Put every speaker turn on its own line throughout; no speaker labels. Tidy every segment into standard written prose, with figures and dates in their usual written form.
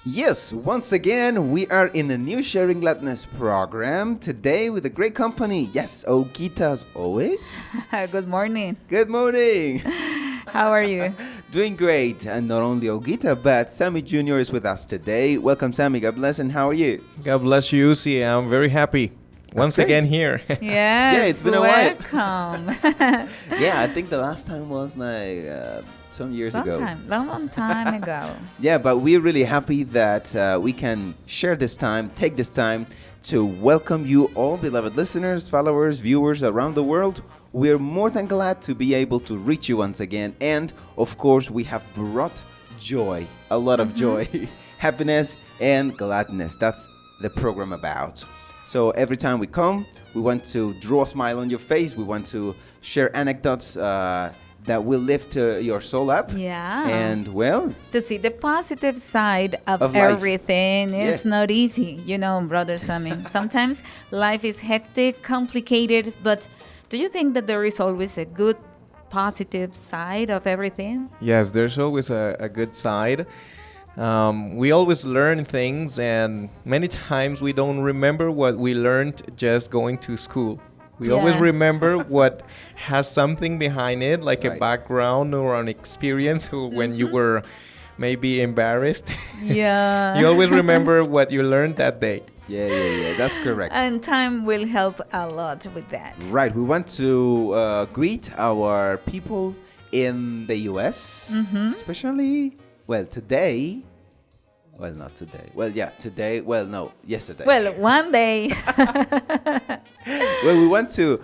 Yes, once again, we are in a new Sharing Gladness program today with a great company. Yes, Ogita as always.
Good morning.
Good morning.
How are you?
Doing great. And not only Ogita, but Sammy Jr. is with us today. Welcome, Sammy. God bless. And how are you?
God bless you, Uzi. I'm very happy. Once
great.
again here.
Yes,
Yeah, it's been a while.
welcome.
Yeah, I think the last time was like some years ago.
Long time ago.
Yeah, but we're really happy that we can share this time, take this time to welcome you all, beloved listeners, followers, viewers around the world. We're more than glad to be able to reach you once again. And of course, we have brought joy, a lot of joy, happiness, and gladness. That's the program about. So every time we come, we want to draw a smile on your face. We want to share anecdotes that will lift your soul up.
Yeah.
And well,
To see the positive side of
Of life.
everything is
Yeah.
not easy, brother Sammy. Sometimes life is hectic, complicated, but do you think that there is always a good, positive side of everything?
Yes, there's always a good side. We always learn things, and many times we don't remember what we learned just going to school. We always
Yeah.
remember what has something behind it, like a
Right.
background or an experience when you were maybe embarrassed.
Yeah.
You always remember what you learned that day.
yeah, that's correct.
And time will help a lot with that.
Right, we want to greet our people in the US, especially, well, today. Well, not today. Well, yeah, today. Well, no, yesterday.
Well, one day.
Well, we want to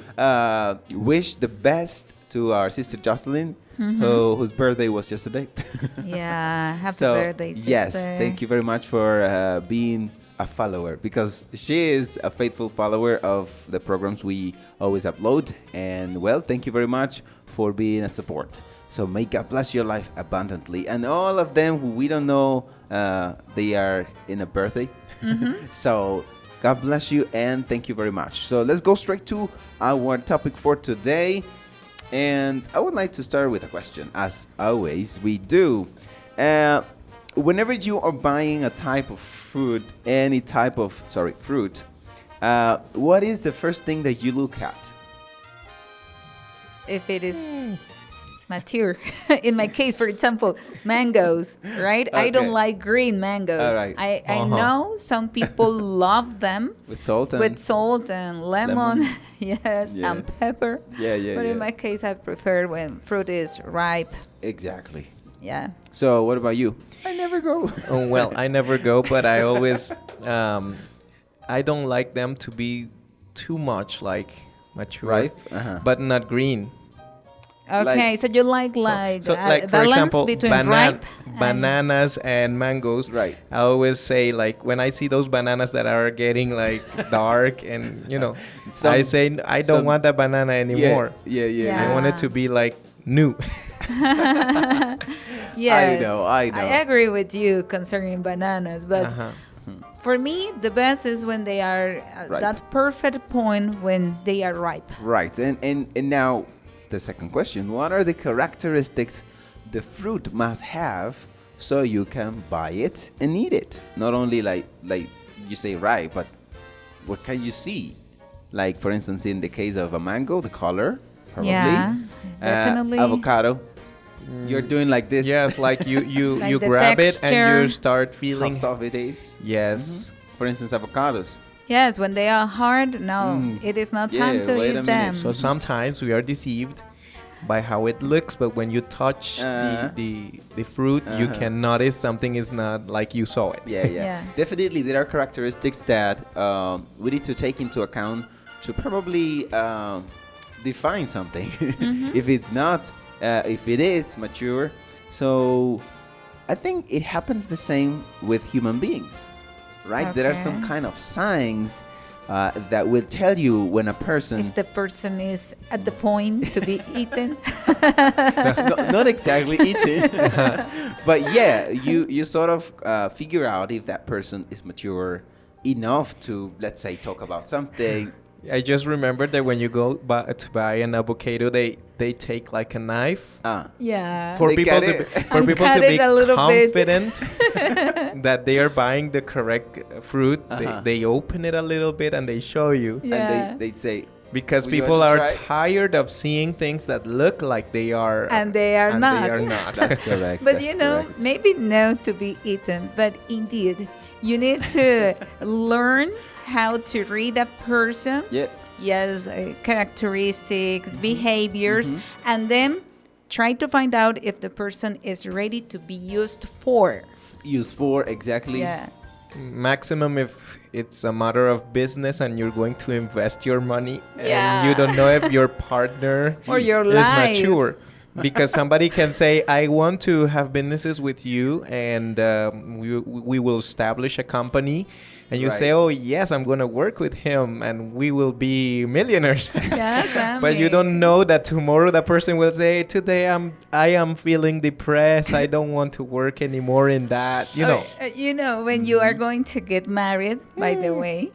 wish the best to our sister Jocelyn, whose birthday was yesterday.
Yeah, happy
So,
birthday, sister.
yes, thank you very much for being a follower, because she is a faithful follower of the programs we always upload. And well, thank you very much for being a support. So may God bless your life abundantly. And all of them who we don't know, they are in a birthday. So God bless you and thank you very much. So let's go straight to our topic for today. And I would like to start with a question, as always we do. Whenever you are buying a type of fruit, fruit, what is the first thing that you look at?
If it is mature. In my case, for example, mangoes, right? I don't
Okay.
like green mangoes.
All right.
I know some people love them
With salt and
with salt and lemon, yes,
Yeah.
and pepper.
Yeah,
But
yeah.
in my case, I prefer when fruit is ripe.
Exactly.
Yeah.
So what about you? I never go.
Oh, well, I never go, but I always, I don't like them to be too much like mature,
Ripe? Uh-huh.
but not green.
Okay,
Like-
so you like
So
a
for
balance
example,
between ripe and
bananas and mangoes.
Right.
I always say, like, when I see those bananas that are getting like dark and
Some-
I say I don't
some-
want that banana anymore.
Yeah.
Yeah.
I want it to be like new.
Yes,
I know.
I agree with you concerning bananas, but
Uh-huh.
for me, the best is when they are
Ripe.
that perfect point when they are ripe.
Right. And now the second question, what are the characteristics the fruit must have so you can buy it and eat it? Not only like you say ripe, but what can you see? Like, for instance, in the case of a mango, the color, probably.
Yeah, definitely.
Avocado. You're doing like this.
Yes, like you
Like
you
the
grab it and
texture.
you start
How
feeling.
soft it is.
Yes.
For instance, avocados.
Yes, when they are hard, no, it is not time
Yeah,
to
wait a
eat
minute.
them.
So sometimes we are deceived by how it looks, but when you touch the fruit, you can notice something is not like you saw it.
Yeah.
Yeah.
Definitely, there are characteristics that we need to take into account to probably define something. If it's not, if it is mature. So I think it happens the same with human beings, right? There are some
Okay.
kind of signs that will tell you when a person
If the person is at the point to be eaten.
not exactly eating, but yeah, you sort of figure out if that person is mature enough to, let's say, talk about something,
I just remembered that when you go to buy an avocado, they take like a knife
Yeah.
for
They
people
cut
to
it.
be, for
And
people
cut
to be
it a little bit.
confident that they are buying the correct fruit. They open it a little bit and they show you.
Yeah.
And they'd say,
Because
"Would you
people
want to
are
try?"
tired of seeing things that look like they are
And they are
and
not.
They are not.
That's correct.
But
that's
you know,
correct.
maybe not to be eaten, but indeed, you need to learn how to read a person.
Yeah.
Yes, characteristics, behaviors, and then try to find out if the person is ready to be used for.
Used for exactly.
Yeah.
Maximum if it's a matter of business and you're going to invest your money
Yeah.
and you don't know if your partner
Or your
is
life.
mature. Because somebody can say, I want to have businesses with you and we will establish a company. And you
Right.
say, oh, yes, I'm going to work with him and we will be millionaires.
Yes,
But you don't know that tomorrow the person will say, today I am feeling depressed. I don't want to work anymore in that. You know.
You know, when you are going to get married, by the way,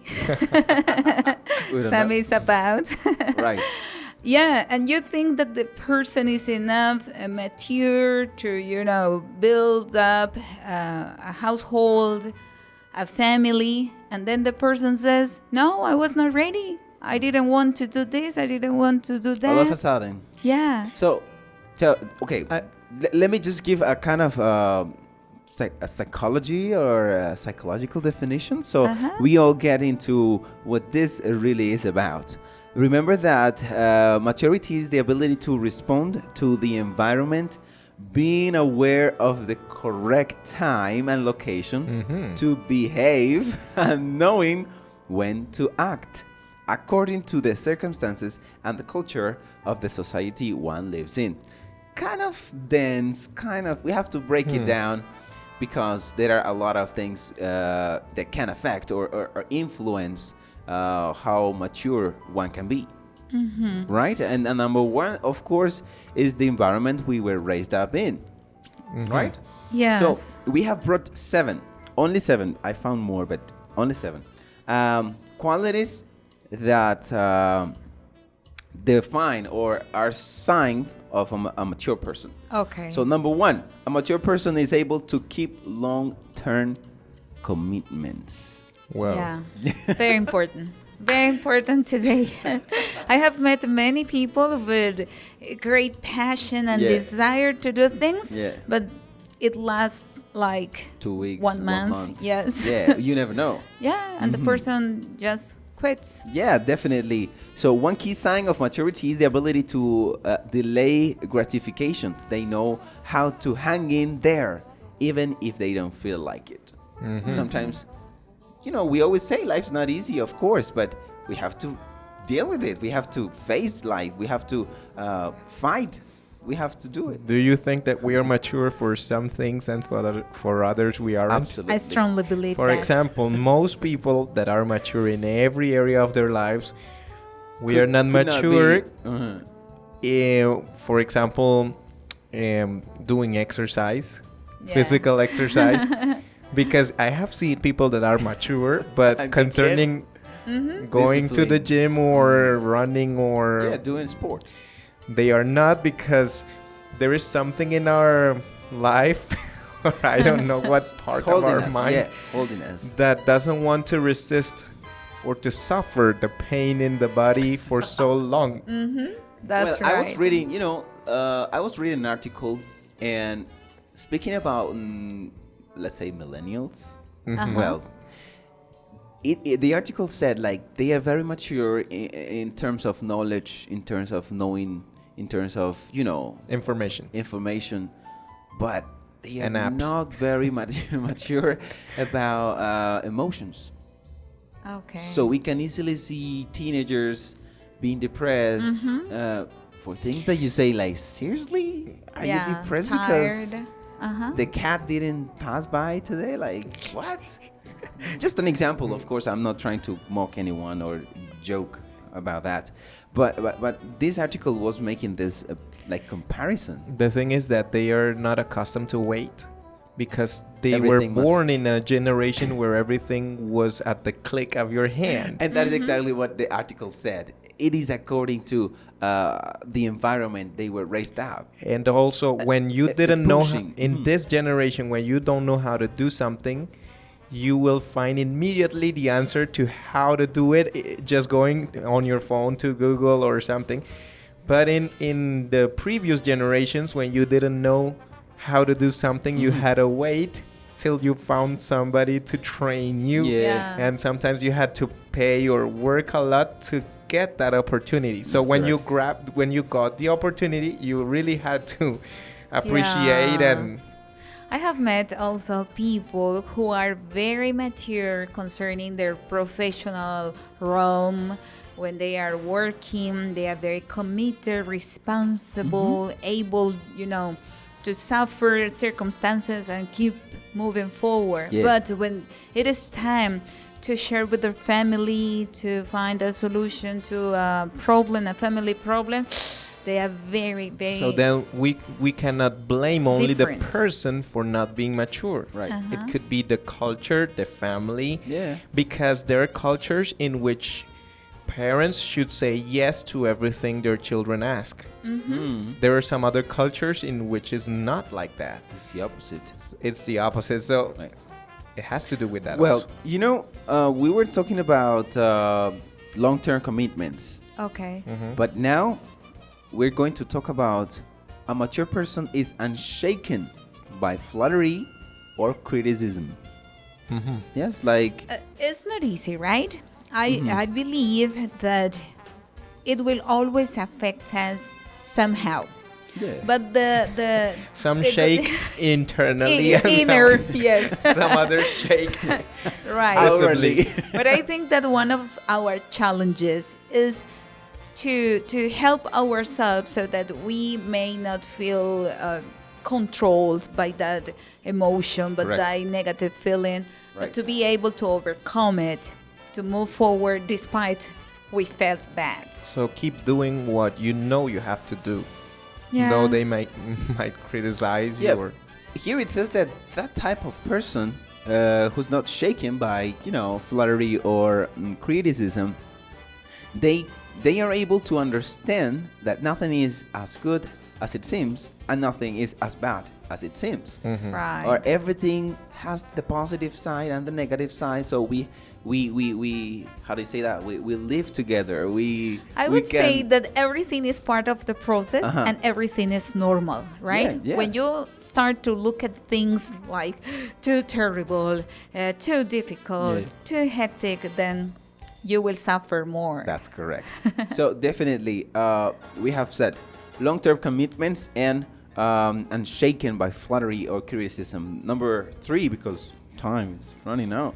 We don't
Sam
know.
is about.
Right.
Yeah, and you think that the person is enough mature to, build up a household, a family, and then the person says, no, I was not ready. I didn't want to do this. I didn't want to do
All of a
that.
sudden.
Yeah.
So okay, let me just give a kind of a psychology or a psychological definition. So we all get into what this really is about. Remember that maturity is the ability to respond to the environment, being aware of the correct time and location to behave, and knowing when to act according to the circumstances and the culture of the society one lives in. Kind of dense, we have to break it down because there are a lot of things that can affect or influence how mature one can be. Right? And number one, of course, is the environment we were raised up in. Right?
Yes.
So we have brought only seven. I found more, but only seven. Qualities that define or are signs of a mature person.
Okay.
So number one, a mature person is able to keep long-term commitments.
Well,
Yeah, very important. Very important today. I have met many people with great passion and
Yeah.
desire to do things,
Yeah.
but it lasts like
2 weeks,
1 month. Yes.
Yeah, you never know.
Yeah, and the person just quits.
Yeah, definitely. So one key sign of maturity is the ability to delay gratifications. They know how to hang in there, even if they don't feel like it. Sometimes, we always say life's not easy, of course, but we have to deal with it. We have to face life. We have to fight. We have to do it.
do you think that we are mature for some things and for others we aren't?
Absolutely.
I strongly believe
For
that.
example, most people that are mature in every area of their lives, we are not
Could
mature.
be.
For example, doing exercise,
Yeah.
physical exercise, because I have seen people that are mature, but
And they
concerning going to the
Discipline.
gym or running or
Yeah, doing sport.
they are not, because there is something in our life, or I don't know what part of
Holding
our
us,
mind,
yeah, holding us.
that doesn't want to resist or to suffer the pain in the body for so long.
That's
well,
right.
I was reading, I was reading an article and speaking about, let's say, millennials. Well, the article said like they are very mature in terms of knowledge, in terms of knowing, in terms of information, but they are
And apps.
not very mature about emotions.
Okay.
So we can easily see teenagers being depressed for things that you say like, seriously, are you depressed because
tired.
the cat didn't pass by today? Like, what? Just an example. Of course, I'm not trying to mock anyone or joke about that, but this article was making this like comparison.
The thing is that they are not accustomed to wait. because they
Everything
were
was-
born in a generation where everything was at the click of your hand.
And that is exactly what the article said. It is according to the environment they were raised up.
And also, when you didn't know,
pushing.
in this generation, when you don't know how to do something, you will find immediately the answer to how to do it, just going on your phone to Google or something. But in the previous generations, when you didn't know how to do something, you had to wait till you found somebody to train you.
Yeah.
And sometimes you had to pay or work a lot to get that opportunity. So
That's
when you got the opportunity, you really had to appreciate
Yeah.
and
I have met also people who are very mature concerning their professional realm. When they are working, they are very committed, responsible, able, to suffer circumstances and keep moving forward.
Yeah.
But when it is time to share with their family, to find a solution to a problem, a family problem, they are very, very...
so then we cannot blame only
Different.
the person for not being mature.
Right.
Uh-huh.
It could be the culture, the family,
Yeah.
because there are cultures in which parents should say yes to everything their children ask. There are some other cultures in which is not like that.
It's the opposite.
It's the opposite. So
Right.
it has to do with that.
Well,
also.
we were talking about long-term commitments,
Okay.
but now we're going to talk about a mature person is unshaken by flattery or criticism. Yes, like
It's not easy, right? I believe that it will always affect us somehow.
yeah.
But the
Some
the-
shake internally and
inner, yes,
some others shake
right.
visibly.
But I think that one of our challenges is to help ourselves so that we may not feel controlled by that emotion, but
Correct.
that negative feeling, but
Right.
to be able to overcome it, to move forward despite we felt bad.
So keep doing what you know you have to do.
Yeah.
Though they might criticize you
Yeah.
or
Here it says that that type of person who's not shaken by flattery or criticism, they are able to understand that nothing is as good as it seems and nothing is as bad as it seems.
Right.
Or everything has the positive side and the negative side. So we how do you say that? We live together.
I
we
would say
can-
that everything is part of the process
Uh-huh.
and everything is normal, right?
Yeah, yeah.
When you start to look at things like too terrible, too difficult,
Yeah.
too hectic, then you will suffer more.
That's correct. So definitely, we have said long-term commitments and unshaken by flattery or criticism. Number 3, because time is running out.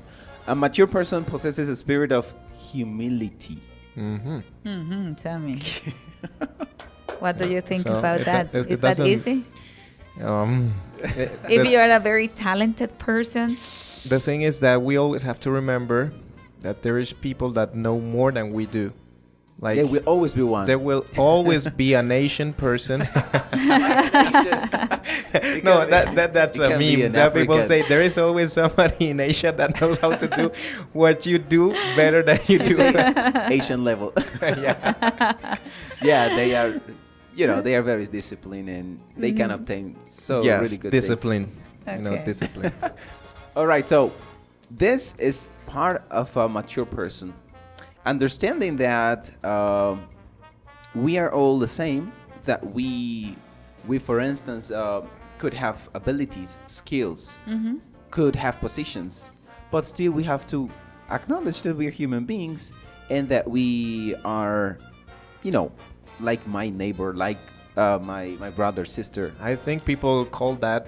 A mature person possesses a spirit of humility.
Tell me. What do you think
So
about
it
that?
do- it
Is that
doesn't-
easy? If
the,
you are a very talented person,
the thing is that we always have to remember that there is people that know more than we do. Like
There will always be one.
there will always be an Asian person.
It
No,
can be-
that's
it
a
can be
meme.
an
That people
African.
say there is always somebody in Asia that knows how to do what you do better than you do.
Asian level.
Yeah.
Yeah, they are. They are very disciplined and they can obtain
Yes,
really good things.
discipline.
Okay.
Discipline.
All right, so this is part of a mature person. Understanding that we are all the same, that we for instance, could have abilities, skills, could have positions, but still we have to acknowledge that we are human beings and that we are, like my neighbor, like my brother, sister.
I think people call that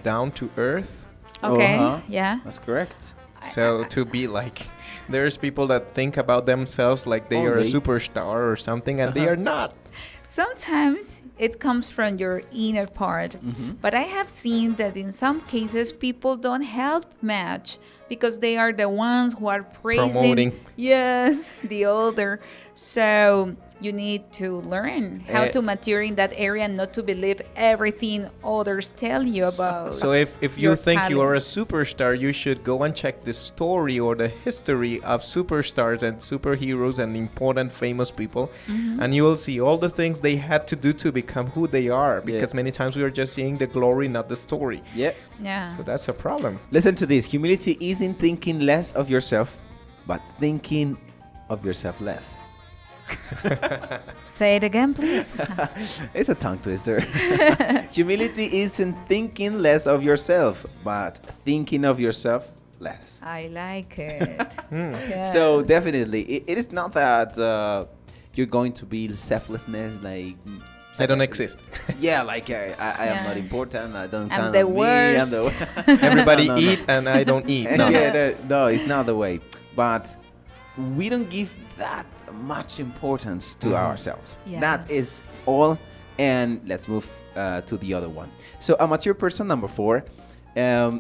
down to earth.
okay,
Uh-huh.
yeah.
That's correct.
So to be like, there's people that think about themselves like they are a
Only.
superstar or something, and they are not.
Sometimes it comes from your inner part, but I have seen that in some cases people don't help much because they are the ones who are praising
Promoting.
yes, the other. So you need to learn how to mature in that area and not to believe everything others tell you about.
So if you
your
think you are a
talent.
superstar, you should go and check the story or the history of superstars and superheroes and important famous people, and you will see all the things they had to do to become who they are, because many times we are just seeing the glory, not the story.
Yeah.
Yeah.
So that's a problem.
Listen to this. Humility isn't thinking less of yourself, but thinking of yourself less.
Say it again, please.
It's a tongue twister. Humility isn't thinking less of yourself, but thinking of yourself less.
I like it. Yes.
So definitely, it is not that you're going to be selflessness, like
I don't exist.
yeah, like I am
Yeah.
not important. I don't
I'm
count
the
on me.
worst.
Everybody
No, no, no.
eat and I don't eat.
And
No.
no, it's not the way. But we don't give that much importance to ourselves.
Yeah.
That is all. And let's move to the other one. So a mature person, number 4, a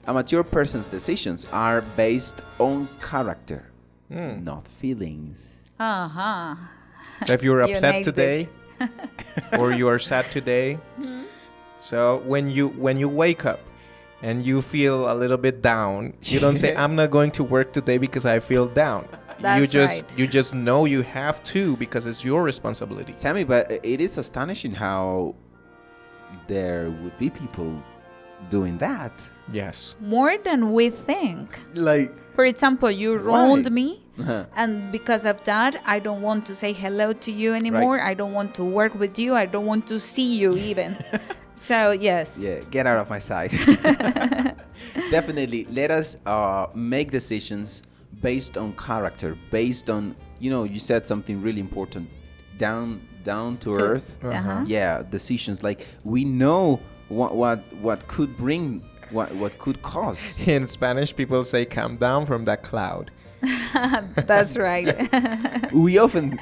mature person's decisions are based on character, not feelings.
Uh-huh.
So if you're
You
upset
nailed
today or you are sad today, so when you wake up and you feel a little bit down, you don't say I'm not going to work today because I feel down.
That's right.
You just know you have to, because it's your responsibility.
Sammy, but it is astonishing how there would be people doing that.
Yes.
More than we think.
Like,
For example, you wronged
Right.
me, and because of that, I don't want to say hello to you anymore. I don't want to work with you. I don't want to see you even. So, yes.
yeah, get out of my sight. Definitely, let us make decisions based on character, based on, you said something really important, down to earth.
Uh-huh.
Yeah, decisions, like we know what could bring, what could cause.
In Spanish, people say calm down from that cloud.
That's right.
we often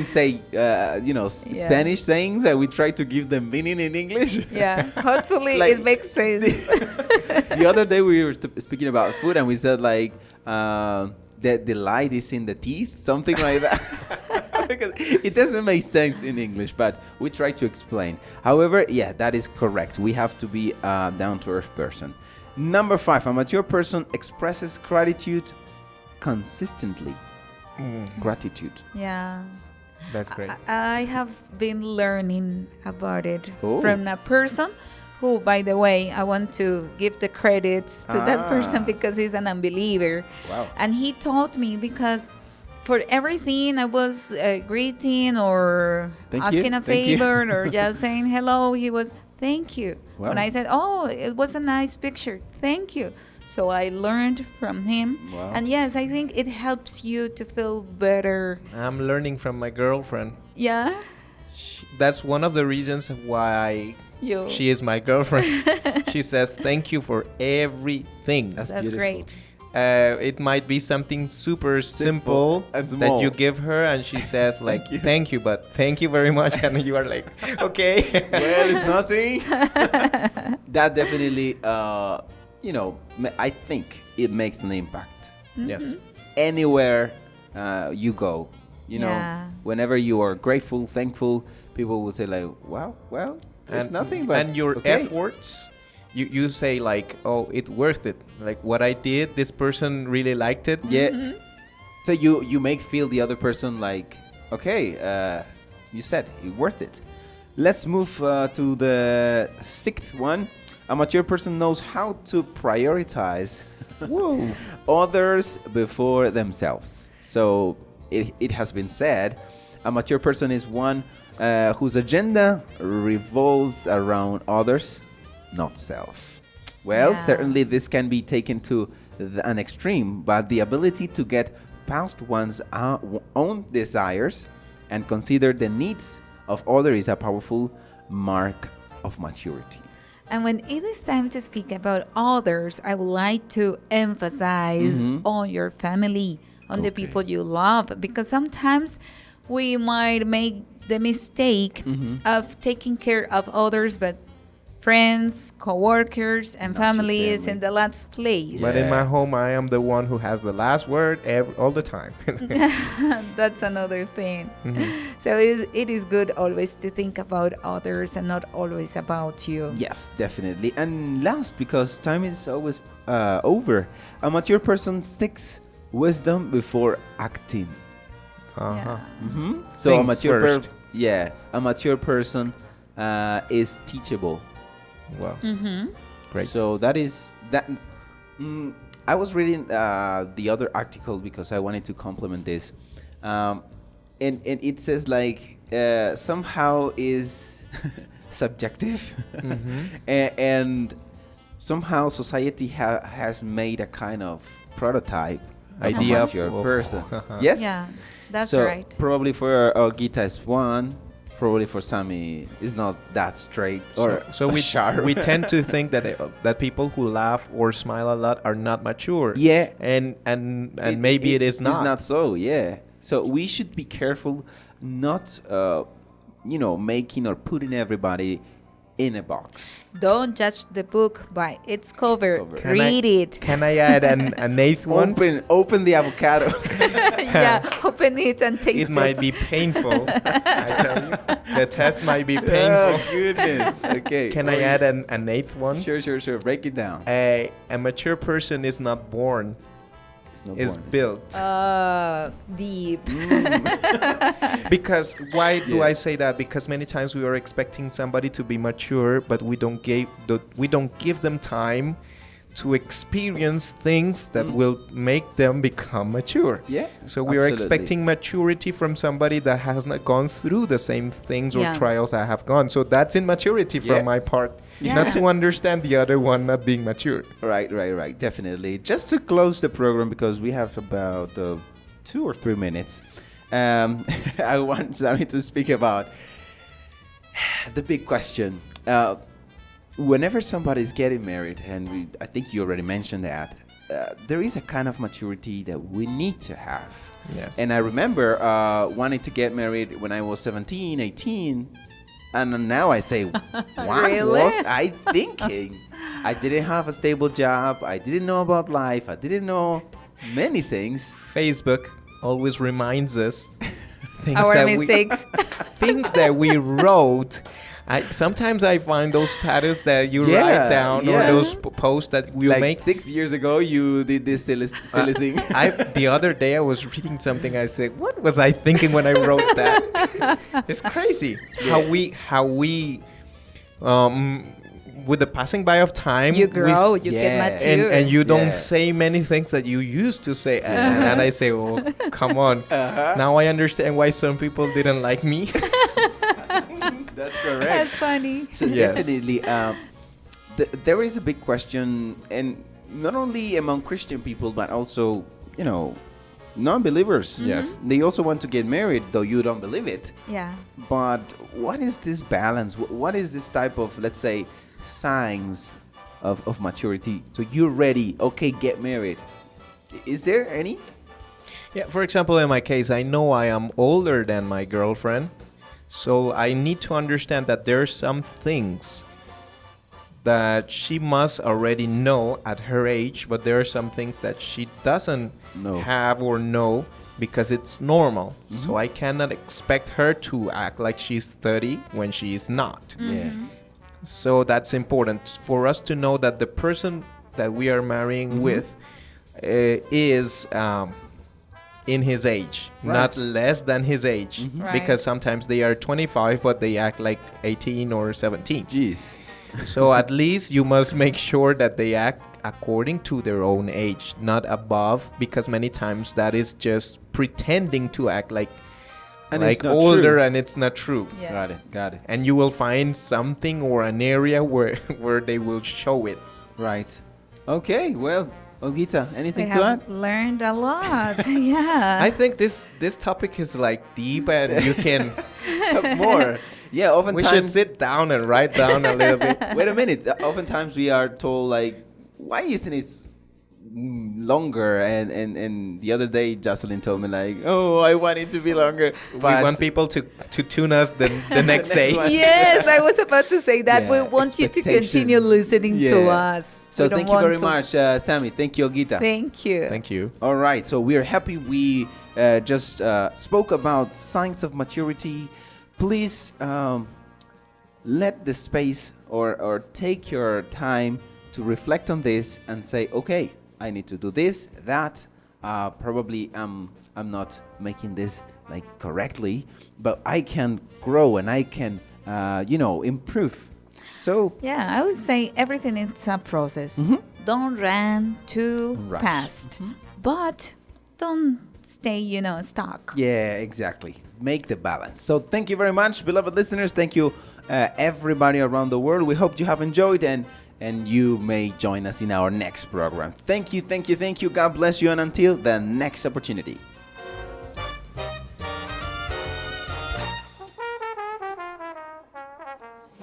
say
Yeah.
Spanish sayings, and we try to give them meaning in English.
Yeah. Hopefully,
Like-
it makes sense.
The other day we were speaking about food, and we said like that the light is in the teeth, something like that. Because it doesn't make sense in English, but we try to explain. However, yeah, that is correct. We have to be a down-to-earth person. Number 5, a mature person expresses gratitude consistently. Gratitude.
Yeah.
That's great.
I have been learning about it
Oh.
from a person who, by the way, I want to give the credits to that person because he's an unbeliever.
Wow.
And he taught me, because for everything I was greeting or
Thank you,
asking a
thank you.
favor or just saying hello, he was, thank you.
Wow.
When I said, oh, it was a nice picture, thank you. So I learned from him.
Wow.
And yes, I think it helps you to feel better.
I'm learning from my girlfriend.
Yeah?
That's one of the reasons why
You.
she is my girlfriend. She says thank you for everything.
That's
That's
beautiful.
great.
It might be something super simple
and
that
small.
you give her, and she says like thank you, but thank you very much, and you are like okay.
Well, it's nothing. That definitely, I think it makes an impact.
Yes.
Anywhere you go,
Yeah.
whenever you are grateful, thankful, people will say like, wow, well, it's nothing but
and your
okay.
efforts, you say like, oh, it's worth it, like what I did, this person really liked it.
Yeah. So you make feel the other person like, okay, you said it's worth it. Let's move to the 6th one. A mature person knows how to prioritize others before themselves. So it has been said, a mature person is one whose agenda revolves around others, not self. Well,
Yeah.
certainly this can be taken to an extreme, but the ability to get past one's own desires and consider the needs of others is a powerful mark of maturity.
And when it is time to speak about others, I would like to emphasize on your family, on the
Okay.
people you love, because sometimes we might make the mistake of taking care of others, but friends, co-workers, and
Not your
family is
family.
in the last place.
But in
Yeah.
my home, I am the one who has the last word all the time.
That's another thing.
Mhm.
So it is good always to think about others and not always about you.
Yes, definitely. And last, because time is always over, a mature person seeks wisdom before acting.
Uh-huh.
So a
Thinks
mature
first.
a mature person is teachable.
Well,
Mm-hmm.
great.
So that is that. I was reading the other article because I wanted to complement this, and it says like somehow is subjective, and somehow society has made a kind of prototype
Idea
of your
of-
person. Yes.
Yeah, that's
So
right.
probably for Gita is one. Probably for Sammy is not that straight or
So we
sharp.
we tend to think that that people who laugh or smile a lot are not mature.
Yeah.
And maybe it is not.
It's not so. Yeah. So we should be careful, not making or putting everybody in a box.
Don't judge the book by its cover.
cover.
Read it.
Can I add an eighth one?
Open the avocado.
Yeah, open it and taste
It might be painful. I tell you, the test might be painful.
Oh goodness. Okay.
Can I add an eighth one?
Sure. Break it down.
A mature person is not born,
It's not
is
born.
built.
Deep.
Because why do
Yeah.
I say that? Because many times we are expecting somebody to be mature, but we don't give them time to experience things that will make them become mature.
Yeah.
So we are
absolutely.
expecting maturity from somebody that has not gone through the same things or
Yeah.
trials I have gone. So that's immaturity from
Yeah.
my part.
Yeah.
Not to understand the other one not being mature.
Right. Definitely. Just to close the program, because we have about 2 or 3 minutes, I want Sammy to speak about the big question. Whenever somebody's getting married, and I think you already mentioned that, there is a kind of maturity that we need to have.
Yes.
And I remember wanting to get married when I was 17, 18. And now I say, what
Really?
was I thinking? I didn't have a stable job. I didn't know about life. I didn't know many things.
Facebook always reminds us things
Our
that
mistakes.
things that we wrote. Sometimes I find those status that you write down or
yeah.
those posts that you
Like
make.
6 years ago, you did this silly thing.
The other day I was reading something. I said, "What was I thinking when I wrote that?" It's crazy how we with the passing by of time,
You grow, you
Yeah.
get mature.
and you don't
Yeah.
say many things that you used to say, and I say, "Oh, come on!" Now I understand why some people didn't like me.
That's correct.
That's funny.
So
Yes.
definitely, there is a big question, and not only among Christian people, but also, non-believers.
Yes.
They also want to get married, though you don't believe it.
Yeah.
But what is this balance? What is this type of, let's say, signs of maturity? So you're ready. Okay, get married. Is there any?
Yeah, for example, in my case, I know I am older than my girlfriend, so I need to understand that there are some things that she must already know at her age, but there are some things that she doesn't
No.
have or know because it's normal. So I cannot expect her to act like she's 30 when she is not.
Yeah.
So that's important for us to know that the person that we are marrying with is in his age,
Right.
not less than his age.
Right.
Because sometimes they are 25, but they act like 18 or 17.
Jeez.
So at least you must make sure that they act according to their own age, not above, because many times that is just pretending to act like
And it's not
older
true.
and it's not true.
Yeah.
Got it.
And you will find something or an area where they will show it.
Right. Okay, well, Olgita,
We
anything to add?
have learned a lot. Yeah.
I think this topic is like deep and you can
Talk more. Yeah,
we should
oftentimes.
sit down and write down a little bit.
Wait a minute. Oftentimes we are told like, why isn't it longer, and the other day Jocelyn told me like, oh, I want it to be longer.
We want people to tune us the next day.
one.
Yes, I was about to say that.
Yeah,
We want you to
expectation.
continue listening to
Yeah.
us.
So
We don't
thank you
want
very
to-
much, Sammy. Thank you, Olgita.
Thank you.
Thank you.
All right, so we're happy we just spoke about signs of maturity. Please let the space or take your time to reflect on this and say, okay, I need to do this, that. Probably I'm not making this like correctly, but I can grow and I can, improve. So
Yeah, I would say everything is a process. Don't run too
Rush.
fast, but don't stay, stuck.
yeah, exactly. Make the balance. So thank you very much, beloved listeners. Thank you, everybody around the world. We hope you have enjoyed and you may join us in our next program. Thank you. God bless you, and until the next opportunity.